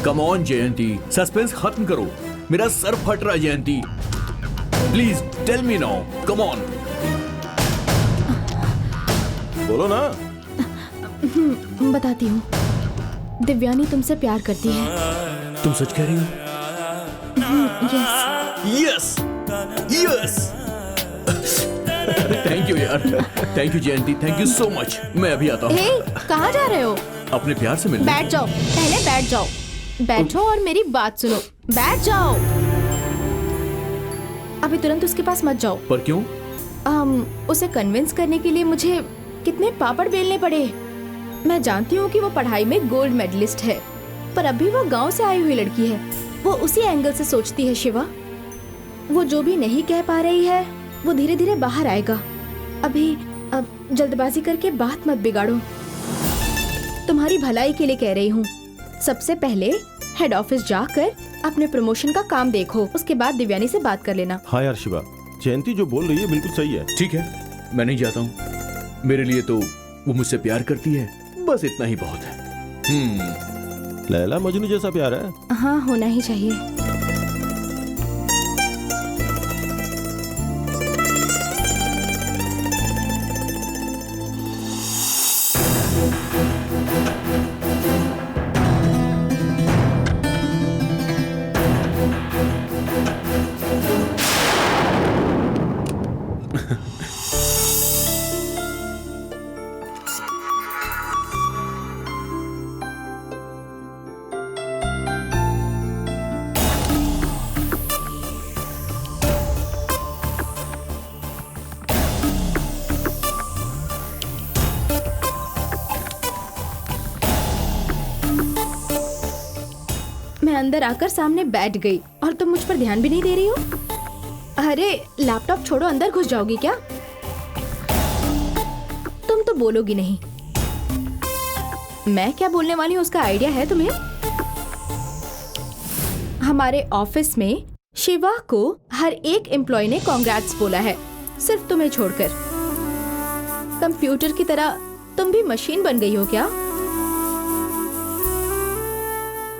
Come on Jayanti, suspense खत्म करो, मेरा सर फट रहा है Jayanti. Please tell me now, come on. बोलो ना। बताती हूँ, दिव्यानी तुमसे प्यार करती है। तुम सच कह रही हो? Yes yes. थैंक यू यार, thank you Jayanti, thank you so much. मैं अभी आता हूँ। कहाँ जा रहे हो? अपने प्यार से मिलने। बैठ जाओ, पहले बैठ जाओ। बैठो और मेरी बात सुनो। बैठ जाओ। अभी तुरंत उसके पास मत जाओ। पर क्यों? उसे कन्विंस करने के लिए मुझे कितने पापड़ बेलने पड़े। मैं जानती हूँ कि वो पढ़ाई में गोल्ड मेडलिस्ट है, पर अभी वो गांव से आई हुई लड़की है। वो उसी एंगल से सोचती है शिवा। वो जो भी नहीं कह पा रही है वो धीरे धीरे बाहर आएगा। अब जल्दबाजी करके बात मत बिगाड़ो। तुम्हारी भलाई के लिए कह रही हूँ। सबसे पहले हेड ऑफिस जाकर अपने प्रमोशन का काम देखो, उसके बाद दिव्यानी से बात कर लेना। हाँ यार शिवा, जयंती जो बोल रही है बिल्कुल सही है। ठीक है, मैं नहीं जाता हूँ। मेरे लिए तो वो मुझसे प्यार करती है, बस इतना ही बहुत है। लैला मजनू जैसा प्यार है। हाँ, होना ही चाहिए। मैं अंदर आकर सामने बैठ गई और तुम मुझ पर ध्यान भी नहीं दे रही हो। अरे लैपटॉप छोड़ो, अंदर घुस जाओगी क्या? तुम तो बोलोगी नहीं। मैं क्या बोलने वाली हूँ उसका आइडिया है तुम्हें? हमारे ऑफिस में शिवा को हर एक एम्प्लॉय ने कांग्रेट्स बोला है, सिर्फ तुम्हें छोड़कर। कंप्यूटर की तरह तुम भी मशीन बन गई हो क्या?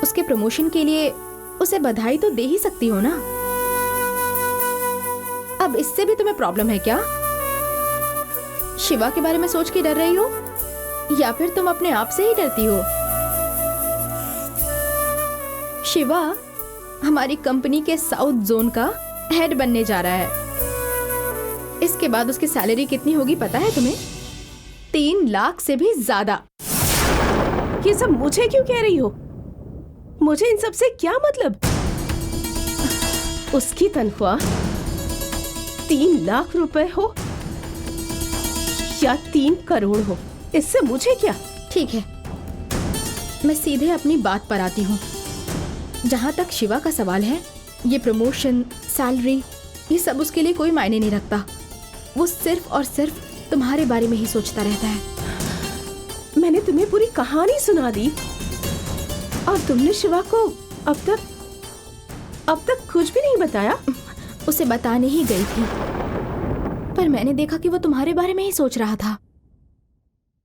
उसके प्रमोशन के लिए उसे बधाई तो दे ही सकती हो ना। अब इससे भी तुम्हें प्रॉब्लम है क्या? शिवा के बारे में सोच के डर रही हो या फिर तुम अपने आप से ही डरती हो? शिवा हमारी कंपनी के साउथ जोन का हेड बनने जा रहा है। इसके बाद उसकी सैलरी कितनी होगी पता है तुम्हें? 3 लाख से भी ज्यादा। ये सब मुझे क्यों कह रही हो? मुझे इन सब से क्या मतलब? उसकी तनख्वाह 3 लाख रुपए हो या 3 करोड़ हो, इससे मुझे क्या? ठीक है, मैं सीधे अपनी बात पर आती हूँ। जहाँ तक शिवा का सवाल है, ये प्रमोशन, सैलरी, ये सब उसके लिए कोई मायने नहीं रखता। वो सिर्फ और सिर्फ तुम्हारे बारे में ही सोचता रहता है। मैंने तुम्हें पूरी कहानी सुना दी और तुमने शिवा को अब तक कुछ भी नहीं बताया। उसे बताने ही गई थी, पर मैंने देखा कि वो तुम्हारे बारे में ही सोच रहा था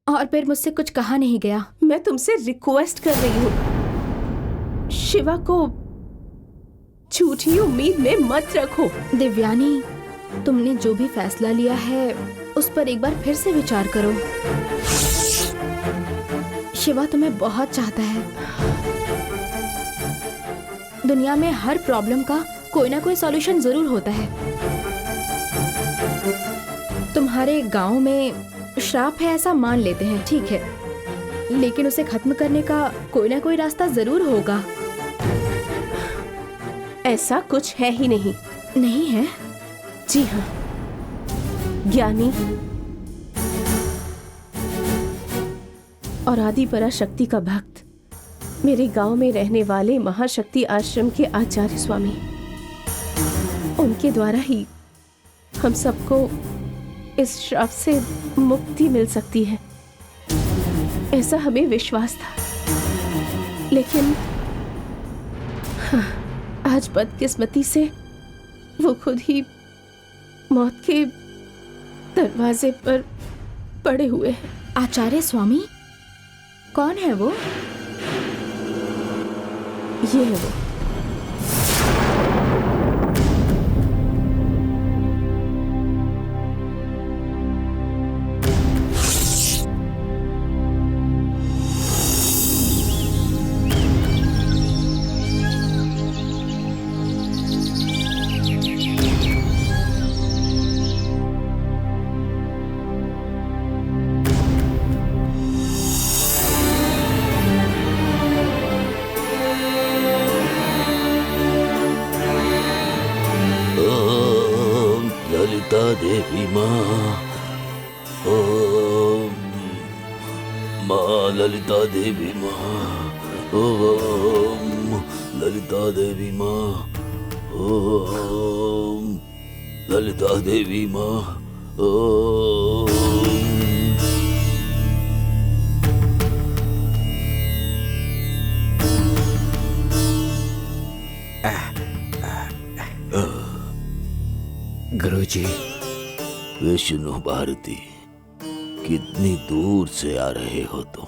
और फिर मुझसे कुछ कहा नहीं गया। मैं तुमसे रिक्वेस्ट कर रही हूँ, शिवा को झूठी उम्मीद में मत रखो। दिव्यानी, तुमने जो भी फैसला लिया है उस पर एक बार फिर से विचार करो। शिवा तुम्हें बहुत चाहता है। दुनिया में हर प्रॉब्लम का कोई ना कोई सॉल्यूशन जरूर होता है। तुम्हारे गांव में श्राप है ऐसा मान लेते हैं, ठीक है, लेकिन उसे खत्म करने का कोई ना कोई रास्ता जरूर होगा। ऐसा कुछ है ही नहीं। नहीं है? जी हाँ, ज्ञानी और आदि पराशक्ति का भक्त, मेरे गांव में रहने वाले महाशक्ति आश्रम के आचार्य स्वामी, उनके द्वारा ही हम सबको इस श्राप से मुक्ति मिल सकती है, ऐसा हमें विश्वास था। लेकिन हाँ, आज बदकिस्मती से वो खुद ही मौत के दरवाजे पर पड़े हुए हैं। आचार्य स्वामी? कौन है वो? ये है वो। ओम ललिता देवी माँ, ओम माँ ललिता देवी माँ, ओम ललिता देवी माँ, ओम ललिता देवी माँ, ओम। गुरुजी, विष्णु भारती, कितनी दूर से आ रहे हो तुम?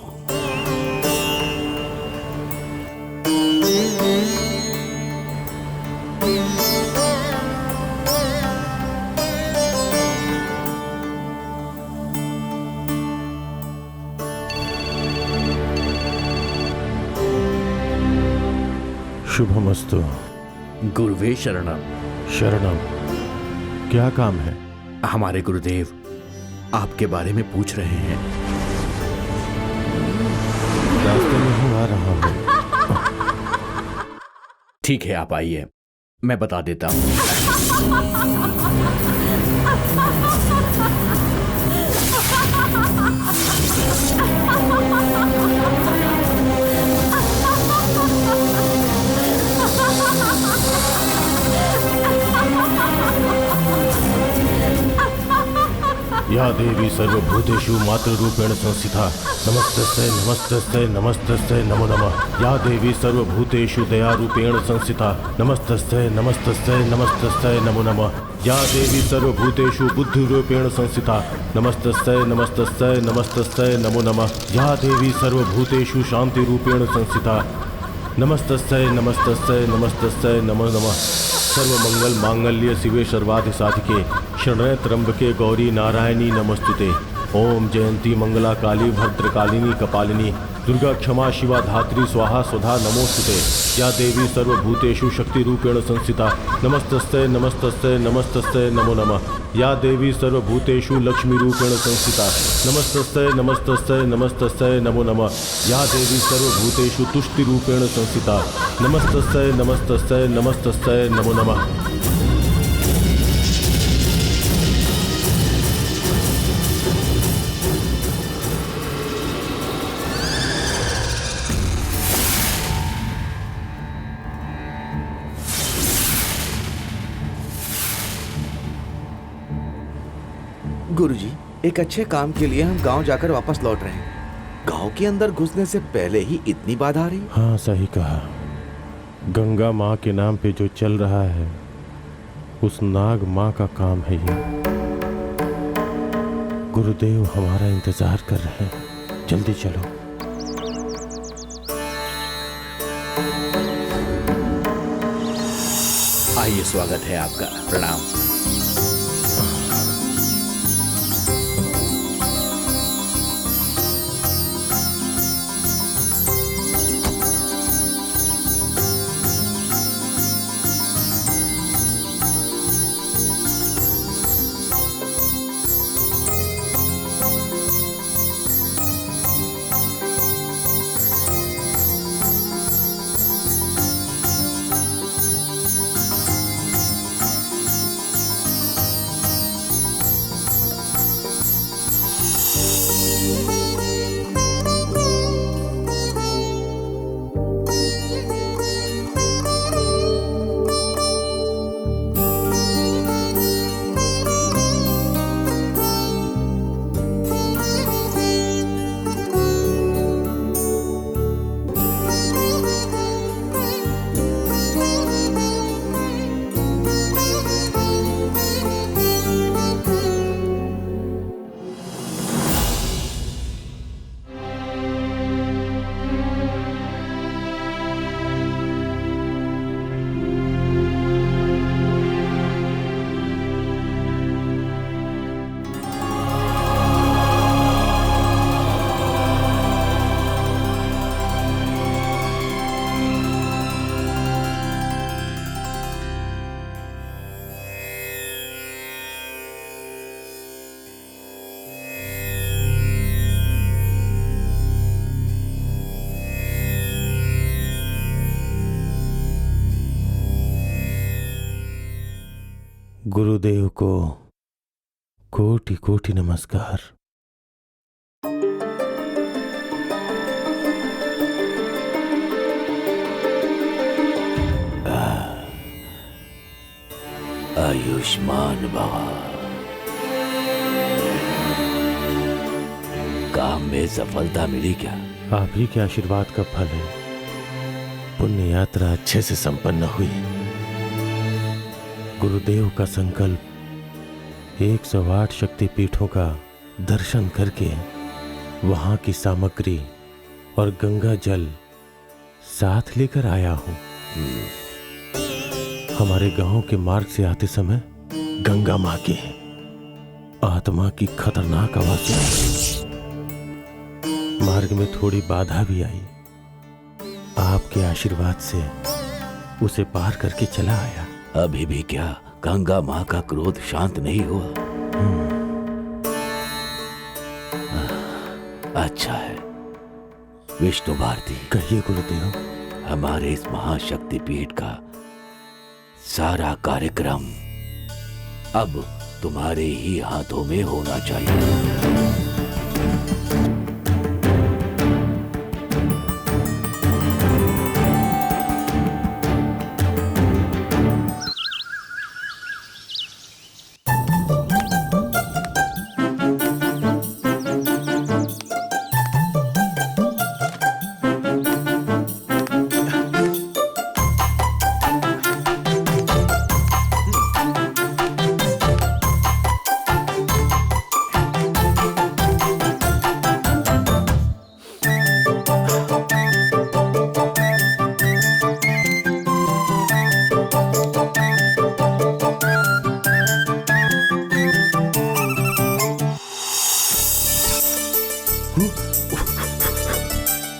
शुभमस्तु। गुरुवे शरणम। शरणम। क्या काम है? हमारे गुरुदेव आपके बारे में पूछ रहे हैं। रास्ते में हूँ, आ रहा हूँ। ठीक है, आप आइए, मैं बता देता हूँ। या देवी सर्वभूतेषु मातृरूपेण संस्थिता नमस्तस्यै नमस्तस्यै नमस्तस्यै नमो नमः। या देवी सर्वभूतेषु दयारूपेण संस्थिता नमस्तस्यै नमस्तस्यै नमस्तस्यै नमो नमः। या देवी सर्वभूतेषु बुद्धिरूपेण संस्थिता नमस्तस्यै नमस्तस्यै नमस्तस्यै नमो नमः। या देवी सर्वभूतेषु शांतिरूपेण संस्थिता नमस्तस्यै नमस्तस्यै नमस्तस्यै नमो नमः। सर्वमंगल मांगल्य शिवे सर्वाधि साधिके शरण्ये त्र्यंबके गौरी नारायणी नमस्तुते। ओम जयंती मंगला काली भद्रकालिनी कपालिनी दुर्गा क्षमा शिवा धात्री स्वाहा स्वधा नमोस्तुते। या देवी सर्वभूतेषु शक्ति रूपेण संस्थिता नमस्तस्यै नमस्तस्यै नमस्तस्यै नमो नमः। या देवी सर्वभूतेषु लक्ष्मी रूपेण संस्थिता नमस्तस्यै नमस्तस्यै नमस्तस्यै नमो नमः। या देवी सर्वभूतेषु तुष्टि रूपेण संस्थिता नमस्तस्यै नमस्तस्यै नमस्तस्यै नमो नमः। गुरुजी, एक अच्छे काम के लिए हम गांव जाकर वापस लौट रहे हैं। गांव के अंदर घुसने से पहले ही इतनी बाधा आ रही। हाँ, सही कहा। गंगा माँ के नाम पे जो चल रहा है उस नाग माँ का काम है ये। गुरुदेव हमारा इंतजार कर रहे हैं, जल्दी चलो। आइए, स्वागत है आपका। प्रणाम। गुरुदेव को कोटि कोटि नमस्कार। आयुष्मान भव। काम में सफलता मिली क्या? आप ही के आशीर्वाद का फल है। पुण्य यात्रा अच्छे से संपन्न हुई। गुरुदेव का संकल्प 108 शक्तिपीठों का दर्शन करके वहां की सामग्री और गंगा जल साथ लेकर आया हूं। हमारे गांव के मार्ग से आते समय गंगा मां की आत्मा की खतरनाक आवाज सुनी। मार्ग में थोड़ी बाधा भी आई। आपके आशीर्वाद से उसे पार करके चला आया। अभी भी क्या गंगा माँ का क्रोध शांत नहीं हुआ? अच्छा है विष्णु भारती। कहिए गुरुदेव। हमारे इस महाशक्तिपीठ का सारा कार्यक्रम अब तुम्हारे ही हाथों में होना चाहिए।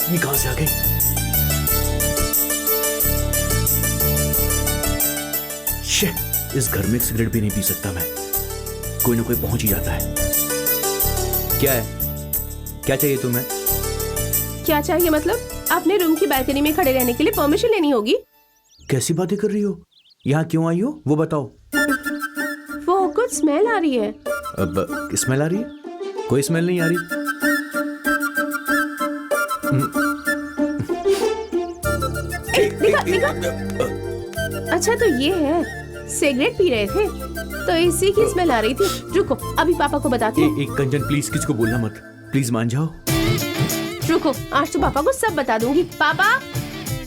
ये कहां से आ गई? शे, इस घर में एक सिगरेट भी नहीं पी सकता मैं। कोई ना कोई पहुंच ही जाता है। क्या है? क्या चाहिए तुम्हें? क्या चाहिए मतलब? अपने रूम की बालकनी में खड़े रहने के लिए परमिशन लेनी होगी। कैसी बातें कर रही हो? यहाँ क्यों आई हो वो बताओ। वो कुछ स्मेल आ रही है। अब स्मेल आ रही है? कोई स्मेल नहीं आ रही। अच्छा तो ये है, सिगरेट पी रहे थे तो इसी की स्मेल आ रही थी। रुको अभी पापा को बताती हूँ। एक कंचन प्लीज किसी को बोलना मत। प्लीज मान जाओ। रुको आज तो पापा को सब बता दूंगी। पापा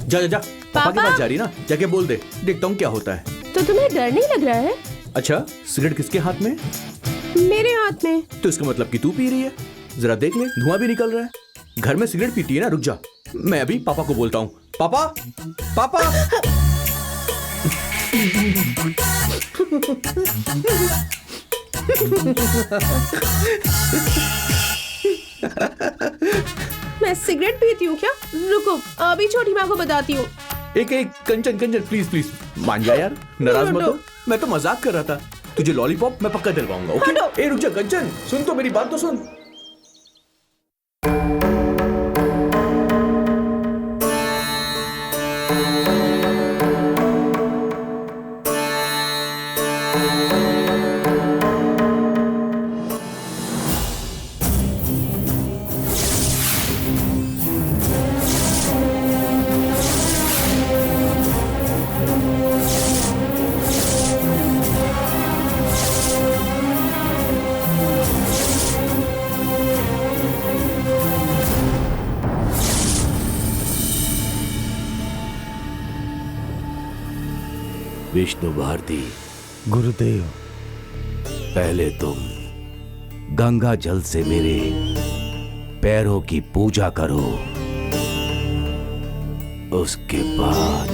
जा जा जा। पापा के पास जा रही ना, जाके बोल दे। देखता हूँ क्या होता है। तो तुम्हें डर नहीं लग रहा है? अच्छा सिगरेट किसके हाथ में? मेरे हाथ में। तो इसका मतलब कि तू पी रही है। जरा देख ले, धुआं भी निकल रहा है। घर में सिगरेट पीती है ना? रुक जा, मैं अभी पापा को बोलता हूँ। पापा पापा मैं सिगरेट पीती हूँ क्या? रुको अभी छोटी माँ को बताती हूँ। एक कंचन कंचन प्लीज प्लीज मान जा यार, नाराज मत हो। मैं तो मजाक कर रहा था। तुझे लॉलीपॉप मैं पक्का दिलवाऊंगा। ओके? ए रुक जा कंचन, सुन तो मेरी बात तो सुन। विष्णु भारती। गुरुदेव। पहले तुम गंगा जल से मेरे पैरों की पूजा करो, उसके बाद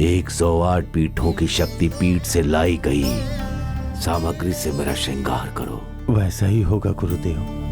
108 पीठों की शक्ति पीठ से लाई गई सामग्री से मेरा श्रृंगार करो। वैसा ही होगा गुरुदेव।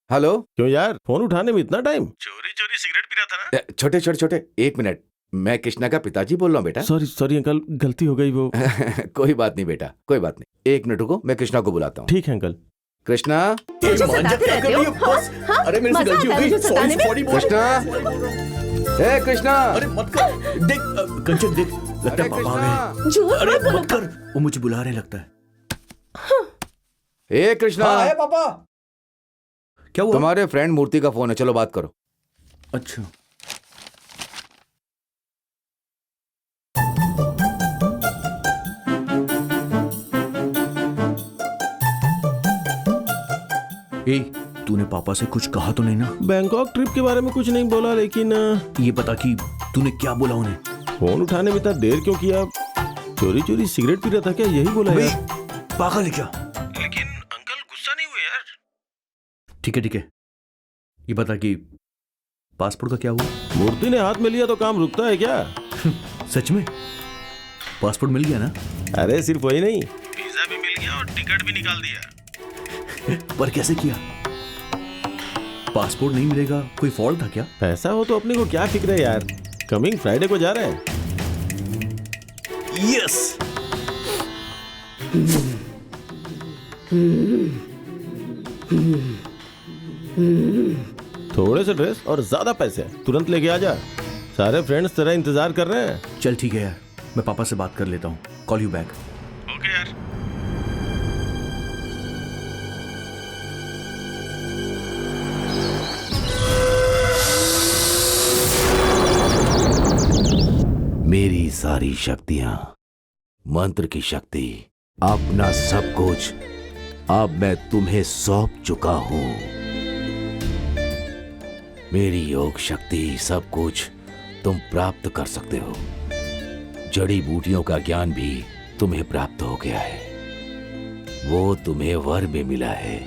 हेलो। क्यों यार, फोन उठाने में इतना टाइम? चोरी चोरी सिगरेट पी रहा था ना। छोटे छोटे छोटे, एक मिनट। मैं कृष्णा का पिताजी बोल रहा हूँ बेटा। सॉरी सॉरी अंकल, गलती हो गई वो। कोई बात नहीं बेटा, कोई बात नहीं। एक मिनट रुको, मैं कृष्णा को बुलाता हूँ। ठीक है अंकल। कृष्णा। मुझे सताते रहते हो। हाँ? अरे मेरे से मजा गलती हो आता है गई। मुझे सताने में। सॉरी कृष्णा, हे कृष्णा। अरे मत कर, देख कंचन देख, लगता है पापा आ गए। झूठ अरे मत बोलो। मत कर, वो मुझे बुला रहे लगता है। हे कृष्णा। हाँ, पापा। क्या हुआ? तुम्हारे फ्रेंड मूर्ति का फोन है, चलो बात करो। अच्छा। ए, तूने पापा से कुछ कहा तो नहीं ना? बैंकॉक ट्रिप के बारे में कुछ नहीं बोला, लेकिन ये बता कि तूने क्या बोला उन्हें? फोन उठाने में इतना देर क्यों किया? चोरी चोरी सिगरेट पी रहा था क्या, यही बोला यार? पागल है क्या? लेकिन अंकल गुस्सा नहीं हुए यार? ठीक है, ये बता कि पासपोर्ट का क्या हुआ? मूर्ति ने हाथ में लिया तो काम रुकता है क्या? सच में पासपोर्ट मिल गया ना? अरे सिर्फ वही नहीं, वीजा भी मिल गया और टिकट भी निकाल दिया। पर कैसे किया? पासपोर्ट नहीं मिलेगा, कोई फॉल्ट था क्या? पैसा हो तो अपने को क्या फिक्र है यार। कमिंग फ्राइडे को जा रहे हैं। यस। थोड़े से ड्रेस और ज्यादा पैसे तुरंत लेके आ जा। सारे फ्रेंड्स तेरा इंतजार कर रहे हैं। चल ठीक है यार, मैं पापा से बात कर लेता हूँ। Call you back. ओके यार। मेरी सारी शक्तियां, मंत्र की शक्ति, अपना सब कुछ अब मैं तुम्हें सौंप चुका हूं। मेरी योग शक्ति सब कुछ तुम प्राप्त कर सकते हो। जड़ी बूटियों का ज्ञान भी तुम्हें प्राप्त हो गया है, वो तुम्हें वर में मिला है।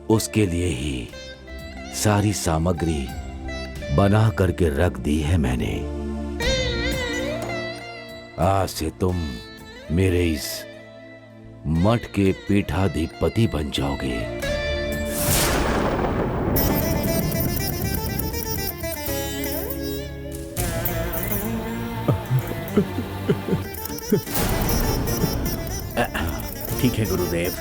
उसके लिए ही सारी सामग्री बना करके रख दी है मैंने। आज से तुम मेरे इस मठ के पीठाधिपति बन जाओगे। ठीक है गुरुदेव।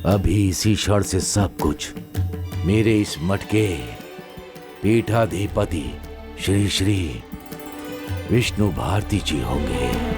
अभी इसी क्षण से सब कुछ मेरे इस मठ के पीठाधिपति श्री श्री विष्णु भारती जी होंगे।